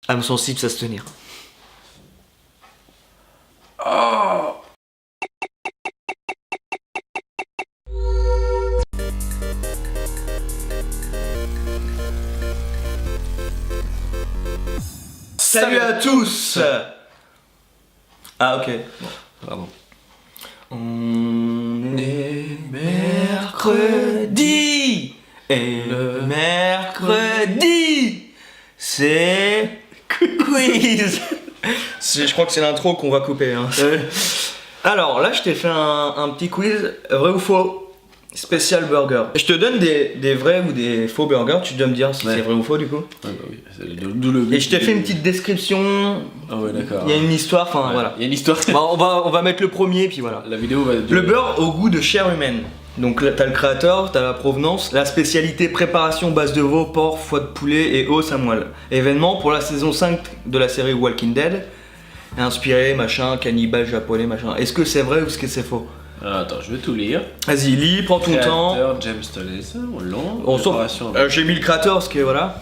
Âme sensible, ça se tenir. Oh. Salut à tous. Ah ok, bon, pardon. On est mercredi. Et le mercredi, c'est quiz. Je crois que c'est l'intro qu'on va couper. Hein. Alors là, je t'ai fait un petit quiz, vrai ou faux, spécial burger. Je te donne des vrais ou des faux burgers, tu dois me dire si c'est vrai ou faux du coup. Ah bah oui, d'où le but. Et je t'ai fait une petite description. Ah ouais, d'accord. Il y a une histoire, enfin voilà. Il y a une histoire. On va mettre le premier, puis voilà. La vidéo va durer. Le beurre au goût de chair humaine. Donc là, t'as le créateur, t'as la provenance, la spécialité préparation base de veau, porc, foie de poulet et os à moelle. Événement pour la saison 5 de la série Walking Dead. Inspiré, machin, cannibale japonais, machin. Est-ce que c'est vrai ou est-ce que c'est faux? Alors, attends, je vais tout lire. Vas-y, lis, prends ton temps. Créateur James Tolley, long. On sort. Préparation J'ai mis le créateur parce que voilà.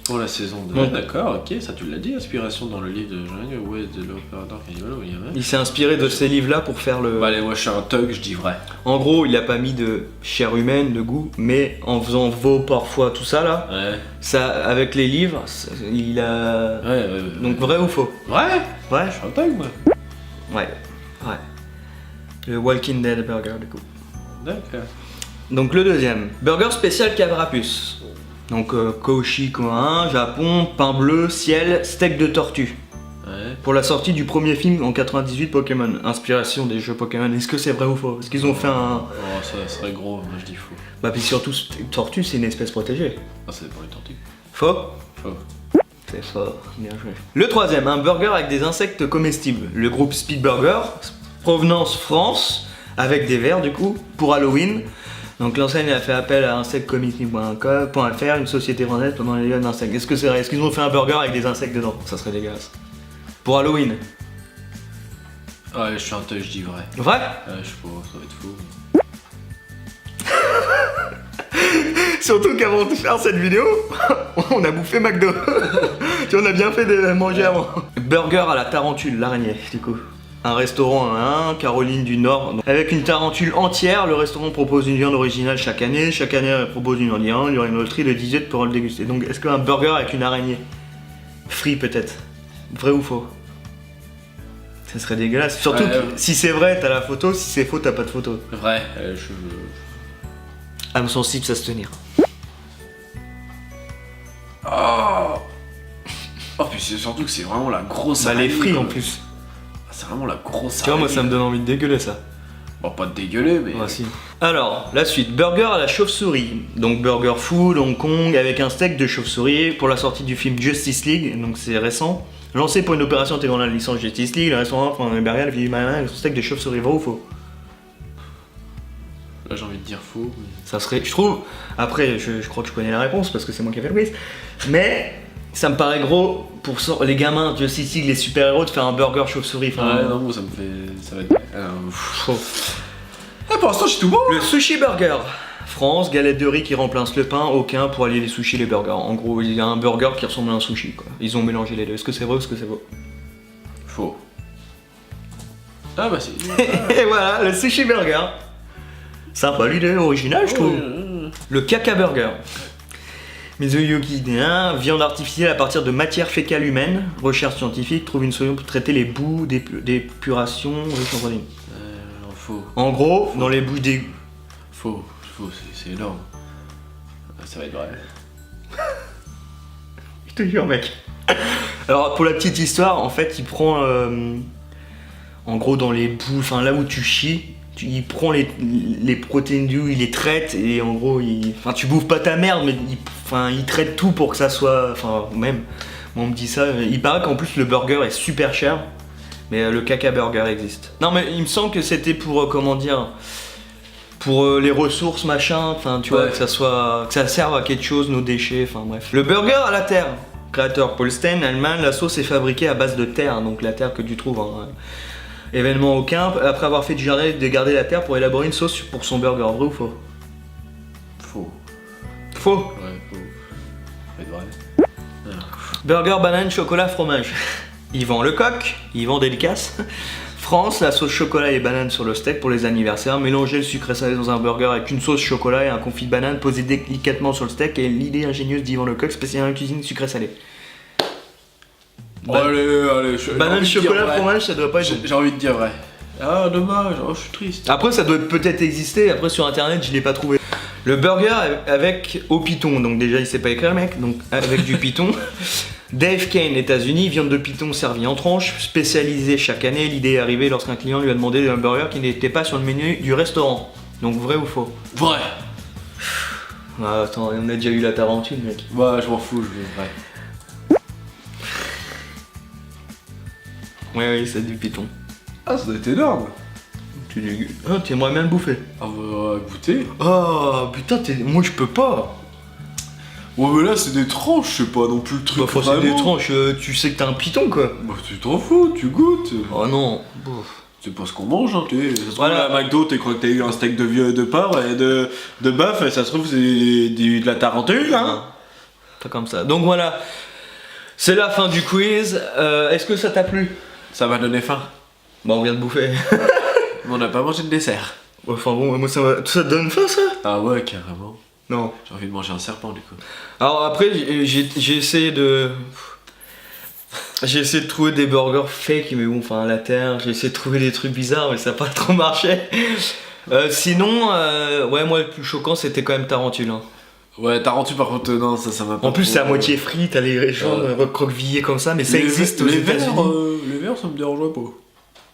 pour la saison 2. Ouais. D'accord, ok, ça tu l'as dit. Inspiration dans le livre de Jungle, ouais, de l'opérateur cannibale, oui, il y avait. Il s'est inspiré de ces livres-là pour faire le. Bah allez, moi je suis un thug, je dis vrai. En gros, il a pas mis de chair humaine, de goût, mais en faisant veau, porc, foie, tout ça là, Ouais. ça, avec les livres, il a. Ouais, Donc vrai ou faux? Ouais, Ouais. je suis un thug, moi. Ouais. Ouais. Le Walking Dead burger du coup. D'accord. Donc le deuxième, burger spécial Cavrapuce. Donc Koshi Koin, Japon, pain bleu, ciel, steak de tortue. Ouais. Pour la sortie du premier film en 98 Pokémon, inspiration des jeux Pokémon. Est-ce que c'est vrai ou faux? Parce qu'ils ont fait un... Oh, ça serait gros, moi je dis faux. Bah puis surtout, tortue c'est une espèce protégée. Ah, c'est pour les tortues. Faux? Faux. C'est fort, bien joué. Le troisième, un burger avec des insectes comestibles. Le groupe Speed Burger, provenance France, avec des vers du coup, pour Halloween. Donc l'enseigne a fait appel à insectescomestibles.fr, une société française pendant les lieux d'insectes. Est-ce que c'est vrai? Est-ce qu'ils ont fait un burger avec des insectes dedans? Ça serait dégueulasse. Pour Halloween. Ouais, je suis un thug, je dis vrai. Vrai? Je sais pas, ça va être faux. Surtout qu'avant de faire cette vidéo, on a bouffé McDo. Tu vois, on a bien fait de manger avant. Burger à la tarentule, l'araignée, du coup. Un restaurant à Caroline du Nord. Avec une tarentule entière, le restaurant propose une viande originale chaque année. Chaque année, elle propose une viande. Il y aura une loterie de 18 pour le déguster. Donc, est-ce qu'un burger avec une araignée frit peut-être? Vrai ou faux? Ça serait dégueulasse. Surtout que si c'est vrai, t'as la photo. Si c'est faux, t'as pas de photo. Vrai, Âme sensible, ça se tenir. Oh. Oh, puis c'est surtout que c'est vraiment la grosse Bah, les araignée, frits quoi. en plus. C'est vraiment la grosse Tu vois, moi, ça me araignée. donne envie de dégueuler ça. Bon, pas de dégueuler, mais. Ouais, si. Alors, la suite, burger à la chauve-souris. Donc Burger Food, Hong Kong, avec un steak de chauve-souris pour la sortie du film Justice League, donc c'est récent. Lancé pour une opération intégrant la licence Justice League, le restaurant prend un burger, le steak de chauve-souris, vrai ou faux? Là, j'ai envie de dire faux. Mais... Ça serait, je trouve, après, je crois que je connais la réponse parce que c'est moi qui ai fait le quiz, mais ça me paraît gros pour les gamins Justice League, les super-héros, de faire un burger chauve-souris. Ouais, non, moi, ça me fait. Ça va être. Faux. Ah, pour l'instant, je suis tout bon! Le sushi burger. France, galette de riz qui remplace le pain, aucun pour allier les sushis et les burgers. En gros, il y a un burger qui ressemble à un sushi, quoi. Ils ont mélangé les deux. Est-ce que c'est vrai ou est-ce que c'est faux? Faux. Ah, bah, c'est. Et voilà, le sushi burger. Sympa l'idée, originale, je trouve. Le caca burger. Mizuyuki, viande artificielle à partir de matière fécale humaine. Recherche scientifique trouve une solution pour traiter les boues d'épuration riches en protéines. Non, faux. En gros, dans les boues d'égout. Faux, c'est énorme. Ça va être vrai. Je te jure, mec. Alors, pour la petite histoire, en fait, il prend. En gros, dans les boues, enfin là où tu chies, il prend les protéines du, il les traite et en gros, enfin, tu bouffes pas ta merde, mais il traite tout pour que ça soit. Enfin, même, moi, on me dit ça. Il paraît qu'en plus, le burger est super cher, mais le caca burger existe. Non, mais il me semble que c'était pour, comment dire. Pour les ressources, machin, enfin tu vois, Ouais. que ça serve à quelque chose, nos déchets, enfin bref. Le burger à la terre. Créateur Paul Stein, Allemagne, la sauce est fabriquée à base de terre, donc la terre que tu trouves. Hein. Événement aucun, après avoir fait du jardin, de garder la terre pour élaborer une sauce pour son burger, vrai ou faux? Faux. Faux. Ouais, faux. Ça va être vrai. Burger, banane, chocolat, fromage. Ils vendent le coq, ils vendent délicace. France, la sauce chocolat et banane sur le steak pour les anniversaires. Mélanger le sucré salé dans un burger avec une sauce chocolat et un confit de banane posé délicatement sur le steak. Et l'idée ingénieuse d'Yvan Lecoq, spécialement en cuisine sucré salé. Allez, Banane, chocolat, fromage, ça doit pas être. J'ai envie de dire vrai. Ah, dommage, oh, je suis triste. Après, ça doit peut-être exister. Après, sur internet, je l'ai pas trouvé. Le burger avec au python. Donc, déjà, il sait pas écrire, le mec. Donc, avec du python. Dave Kane, États-Unis, viande de python servie en tranches, spécialisée chaque année. L'idée est arrivée lorsqu'un client lui a demandé un burger qui n'était pas sur le menu du restaurant. Donc, vrai ou faux? Vrai. Ah, attends, on a déjà eu la tarentule, mec. Ouais, je m'en fous, je veux vrai. Ouais, oui, c'est du python. Ah, ça doit être énorme. Ah, t'aimerais bien le bouffer. Ah, bah, goûter. Ah, putain, moi je peux pas. Ouais, mais là, c'est des tranches, c'est pas non plus le truc. Bah, faut c'est des tranches, tu sais que t'as un python, quoi. Bah, tu t'en fous, tu goûtes. Oh non. C'est pas ce qu'on mange, hein, tu sais. Ça se trouve, Voilà. à McDo, tu crois que t'as eu un steak de porc et de bœuf, et ça se trouve, c'est de la tarentule, hein. Pas comme ça. Donc voilà. C'est la fin du quiz. Est-ce que ça t'a plu? Ça m'a donné faim. Bah, on vient de bouffer. Mais on n'a pas mangé de dessert. Enfin bon, moi ça te donne faim, ça? Ah ouais, carrément. Non. J'ai envie de manger un serpent, du coup. Alors après, j'ai essayé de... J'ai essayé de trouver des burgers fake, mais bon, enfin, à la terre, j'ai essayé de trouver des trucs bizarres, mais ça n'a pas trop marché. Sinon, ouais, moi, le plus choquant, c'était quand même tarentule. Hein. Ouais, tarentule, par contre, non, ça m'a pas. En plus, trop- c'est à moitié frit, t'as les gens recroquevillés comme ça, mais ça existe aux les États-Unis. les verts, ça me dérangerait pas.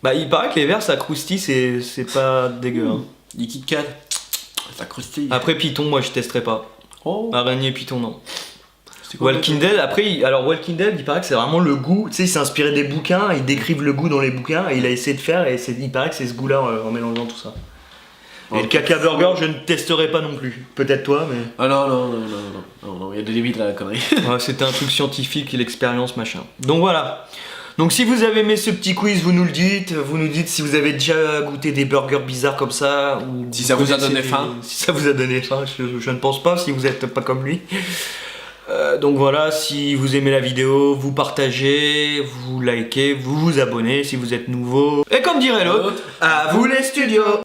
Bah, il paraît que les verts, ça croustille, c'est pas dégueu. Hein. Les Kit Kat, ça croustille. Après, Python, moi, je testerai pas. Oh, Araignée, Python, non. c'est quoi Walking Dead, après, alors Walking Dead, il paraît que c'est vraiment le goût, tu sais, il s'est inspiré des bouquins, ils décrivent le goût dans les bouquins, et il a essayé de faire, et il paraît que c'est ce goût-là en mélangeant tout ça. Et le caca burger, je ne testerai pas non plus. Peut-être toi, mais... Ah non, il y a des limites à la connerie. Ouais, c'était un truc scientifique, l'expérience, machin. Donc voilà. Donc si vous avez aimé ce petit quiz, vous nous le dites. Vous nous dites si vous avez déjà goûté des burgers bizarres comme ça. Ou Si ça vous a donné connaissez faim. Si ça vous a donné faim, je ne pense pas, si vous n'êtes pas comme lui. Donc voilà, si vous aimez la vidéo, vous partagez, vous likez, vous vous abonnez si vous êtes nouveau. Et comme dirait l'autre, à vous les studios!